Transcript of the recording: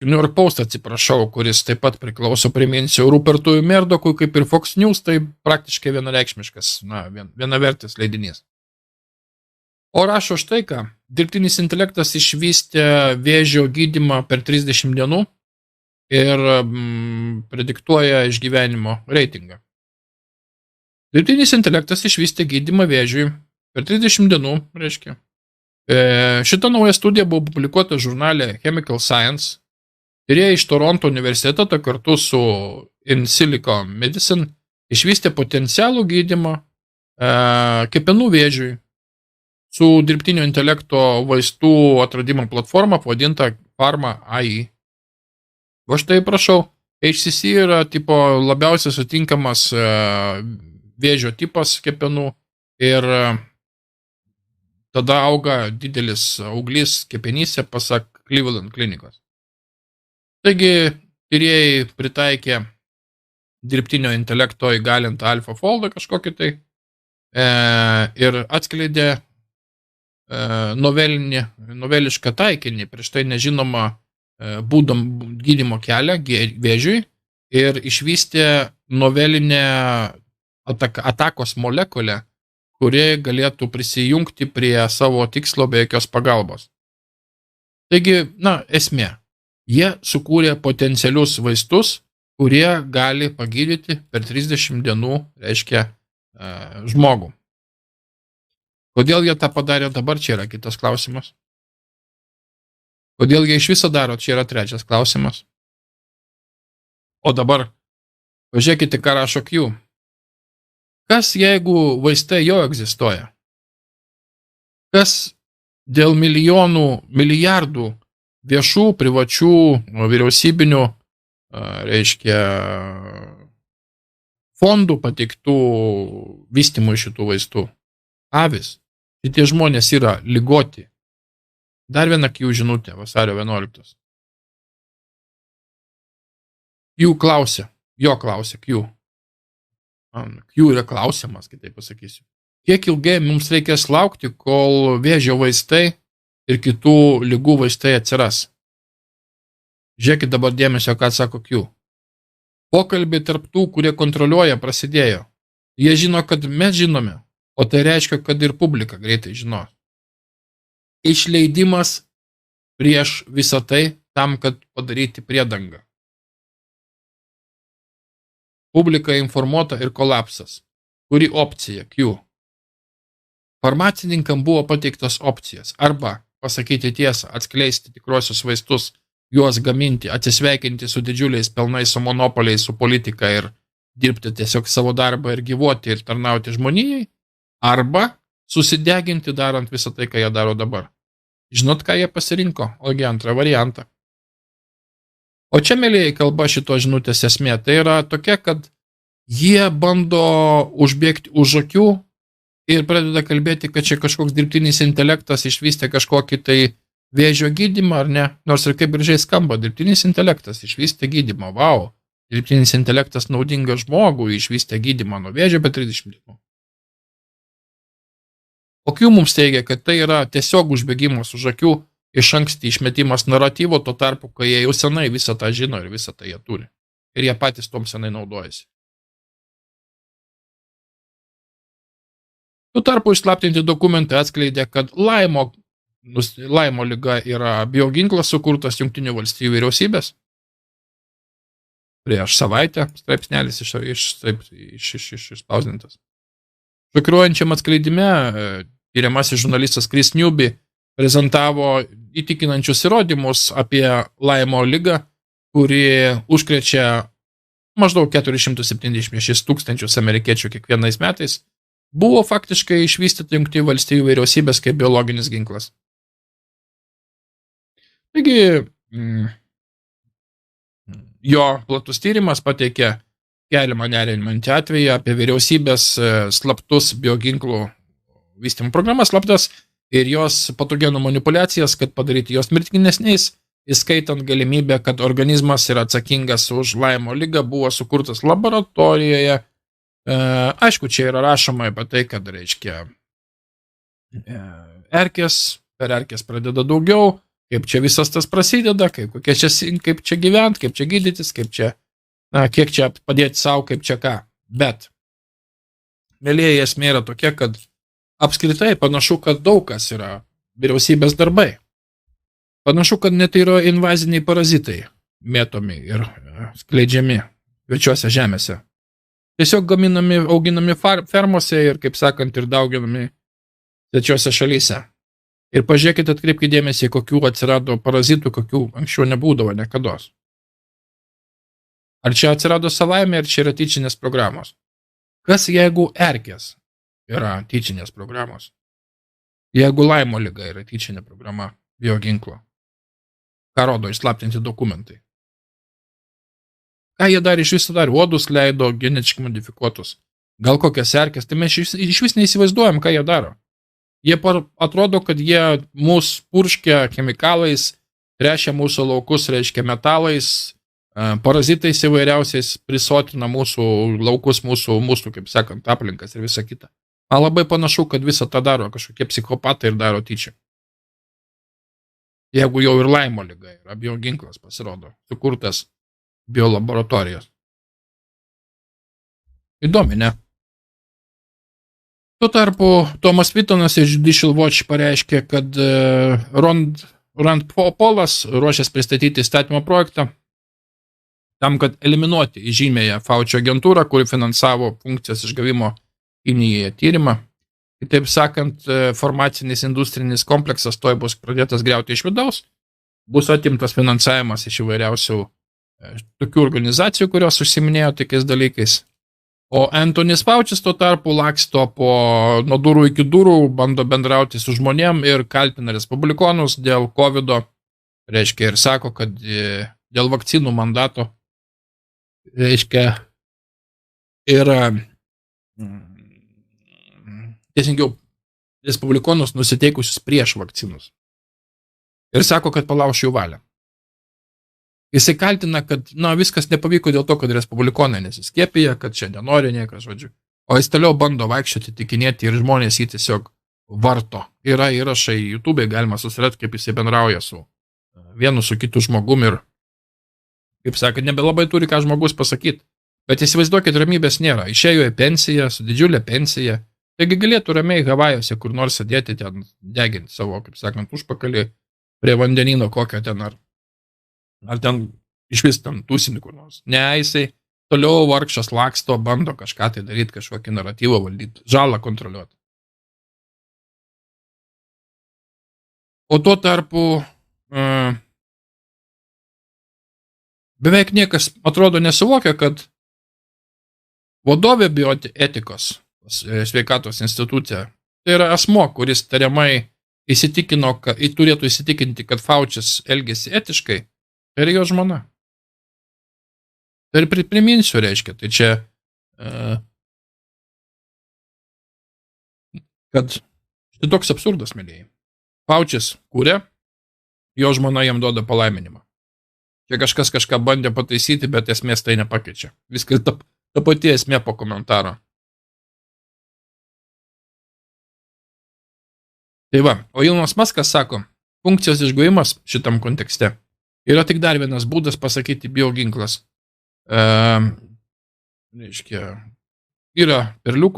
New York Post, atsiprašau, kuris taip pat priklauso, priminsiu, Rupertui Merdokui, kaip ir Fox News, tai praktiškai vienareikšmiškas, vienavertis leidinys. O rašo štai ką, dirbtinis intelektas išvystė vėžio gydymą per 30 dienų ir prediktuoja išgyvenimo reitingą. Dirbtinis intelektas išvystė gydymą vėžiui per 30 dienų, reiškia. Šita nauja studija buvo publikuota žurnale Chemical Science. Tyrėjai iš Toronto universiteto kartu su In Silico Medicine išvystė potencialų gydymą kepenų vėžiui su dirbtinio intelekto vaistų atradimo platforma pavadinta Pharma AI. O štai prašau, HCC yra tipo labiausiai sutinkamas vėžio tipas kepenų ir tada auga didelis auglys kepenyse, pasak Cleveland klinikos. Taigi, tyrėjai pritaikė dirbtinio intelekto įgalintą AlphaFold kažkokį tai ir atskleidė novelišką taikinį prieš tai nežinomą būdom gydymo kelią vėžiui ir išvystė novelinę atakos molekulę, kuri galėtų prisijungti prie savo tikslo be jokios pagalbos. Taigi, esmė. Jie sukūrė potencialius vaistus, kurie gali pagydyti per 30 dienų, reiškia, žmogų. Kodėl jie tą padarė dabar, čia yra kitas klausimas. Kodėl jie iš viso daro, čia yra trečias klausimas. O dabar, pažiūrėkite, ką rašo Q. Kas jeigu vaistai jau egzistuoja? Kas dėl milijonų, milijardų viešų, privačių, vyriausybinių, reiškia, fondų pateiktų vystymui šitų vaistų? Avis. Šitie žmonės yra ligoti. Dar viena Q žinutė, vasario 11. Q klausia, jo klausia Q. Q yra klausimas, kitaip pasakysiu. Kiek ilgai mums reikės laukti, kol vėžio vaistai ir kitų ligų vaistai atsiras? Žiūrėkit dabar dėmesio, ką sako Q. Pokalbiai tarp tų, kurie kontroliuoja, prasidėjo. Jie žino, kad mes žinome, o tai reiškia, kad ir publika greitai žinos. Išleidimas prieš visą tai tam, kad padaryti priedangą. Publika informuota ir kolapsas. Kuri opcija Q? Farmacininkam buvo pateiktos opcijas arba pasakyti tiesą, atskleisti tikruosius vaistus, juos gaminti, atsisveikinti su didžiuliais pelnais, su monopoliais, su politika ir dirbti tiesiog savo darbą ir gyvuoti ir tarnauti žmonijai, arba susideginti darant visą tai, ką jie daro dabar. Žinot, ką jie pasirinko? Ogi antrą variantą. O čia, mėlyjei, kalba šito žinutės esmė. Tai yra tokia, kad jie bando užbėgti už akių ir pradeda kalbėti, kad čia kažkoks dirbtinis intelektas išvystė kažkokį tai vėžio gydymą, ar ne? Nors ir kaip gražiai skamba, dirbtinis intelektas išvystė gydymą. Vau, dirbtinis intelektas naudingas žmogui, išvystė gydymą nuo vėžio per 30 dienų. O Q mums teigia, kad tai yra tiesiog užbėgimas už akių, iš anksti išmetimas naratyvo, tuo tarpu, kai jie jau senai visą tą žino ir visą tą jie turi. Ir jie patys tom senai naudojasi. Tuo tarpu išslaptinti dokumentai atskleidė, kad Laimo liga yra bioginklas sukurtas Jungtinių valstijų vyriausybės. Prieš savaitę straipsnelis išspausdintas. Šokiruojančiam atskleidime tyriamasis žurnalistas Chris Newby prezentavo įtikinančius įrodymus apie Laimo ligą, kuri užkrečia maždaug 476 tūkstančius amerikiečių kiekvienais metais, buvo faktiškai išvystyta Jungtinių valstijų vyriausybės kaip biologinis ginklas. Taigi, jo platus tyrimas pateikė keliamą nerimantį atvejį apie vyriausybės slaptus bioginklų vystymo programas slaptas ir jos patogenų manipulacijas, kad padaryti jos mirtinesniais, įskaitant galimybę, kad organizmas yra atsakingas už Laimo ligą, buvo sukurtas laboratorijoje. Aišku, čia yra rašoma apie tai, kad reiškia per erkės pradeda daugiau, kaip čia visas tas prasideda, kaip čia gyventi, kaip čia gydytis, kaip čia, kiek čia padėti savo, kaip čia ką. Bet, mėlyje, esmė yra tokia, kad apskritai panašu, kad daug kas yra vyriausybės darbai. Panašu, kad net yra invaziniai parazitai mėtomi ir skleidžiami svečiuose žemėse. Tiesiog gaminami, auginami fermose ir, kaip sakant, ir dauginami svečiuose šalyse. Ir pažiūrėkite, atkreipkite dėmesį, kokių atsirado parazitų, kokių anksčiau nebūdavo nekados. Ar čia atsirado savaime, ar čia yra tyčinės programos? Kas jeigu erkės yra tyčinės programos? Jeigu Laimo liga yra tyčinė programa bioginklo? Ką rodo išslaptinti dokumentai? Ką jie dar iš viso dar? Uodus leido genetiškai modifikuotus. Gal kokias erkės? Tai mes iš vis neįsivaizduojam, ką jie daro. Jie atrodo, kad jie mus purškia chemikalais, trešia mūsų laukus, reiškia metalais, parazitais įvairiausiais, prisotina mūsų laukus, mūsų, kaip sakant, aplinkas ir visa kita. Man labai panašu, kad visą tą daro kažkokie psichopatai ir daro tyčia. Jeigu jau ir Laimo liga yra bioginklas pasirodo, sukurtas biolaboratorijos. Įdomi, ne? Tuo tarpu Tomas Vitonas iš Judicial Watch pareiškė, kad Rand Paulas ruošias pristatyti įstatymo projektą tam, kad eliminuoti įžymėją Fauci agentūrą, kuri finansavo funkcijos išgavimo Kinijoje tyrimą. Kitaip sakant, farmacinis industrinis kompleksas toj bus pradėtas griauti iš vidaus, bus atimtas finansavimas iš įvairiausių tokių organizacijų, kurios užsiminėjo tokiais dalykais. O Antonis Faucis tuo tarpu laksto nuo durų iki durų, bando bendrauti su žmonėm ir kaltina respublikonus dėl COVID-o, reiškia, ir sako, kad dėl vakcinų mandato, reiškia, yra teisingiau respublikonus nusiteikusius prieš vakcinus. Ir sako, kad palauš jų valią. Jisai kaltina, kad viskas nepavyko dėl to, kad respublikonai nesiskiepija, kad čia nenori niekas, žodžiu. O jis toliau bando vaikščioti, tikinėti ir žmonės jį tiesiog varto. Yra įrašai YouTube, galima susirasti, kaip jisai bendrauja su vienu, su kitu žmogum ir, kaip sakant, nebelabai turi ką žmogus pasakyti. Bet įsivaizduokit, ramybės nėra. Išėjo į pensiją, su didžiulė pensija. Taigi galėtų ramiai Havajose kur nors sėdėti ten, deginti savo, kaip sakant, užpakalį prie vandenino kokio ten ar ten iš vis ten tūsinį kur nors. Ne, jisai toliau vargšas laksto, bando kažką tai daryti, kažkokį naratyvą valdyti, žalą kontroliuoti. O tuo tarpu beveik niekas atrodo nesuvokia, kad vadovė bioetikos sveikatos institucija tai yra asmo, kuris tariamai turėtų įsitikinti, kad Faucis elgėsi etiškai, tai yra jo žmona. Tai ir priminsiu, reiškia, tai čia kad tai toks absurdas, mėlyjei. Faucis kūrė, jo žmona jam duoda palaiminimą. Čia kažkas kažką bandė pataisyti, bet esmės tai nepakeičia. Viskas ta pati esmė po komentaro. Tai va, o Ilonas Muskas sako, funkcijos išguvimas šitam kontekste yra tik dar vienas būdas pasakyti bioginklas. Reiškia, yra perliukų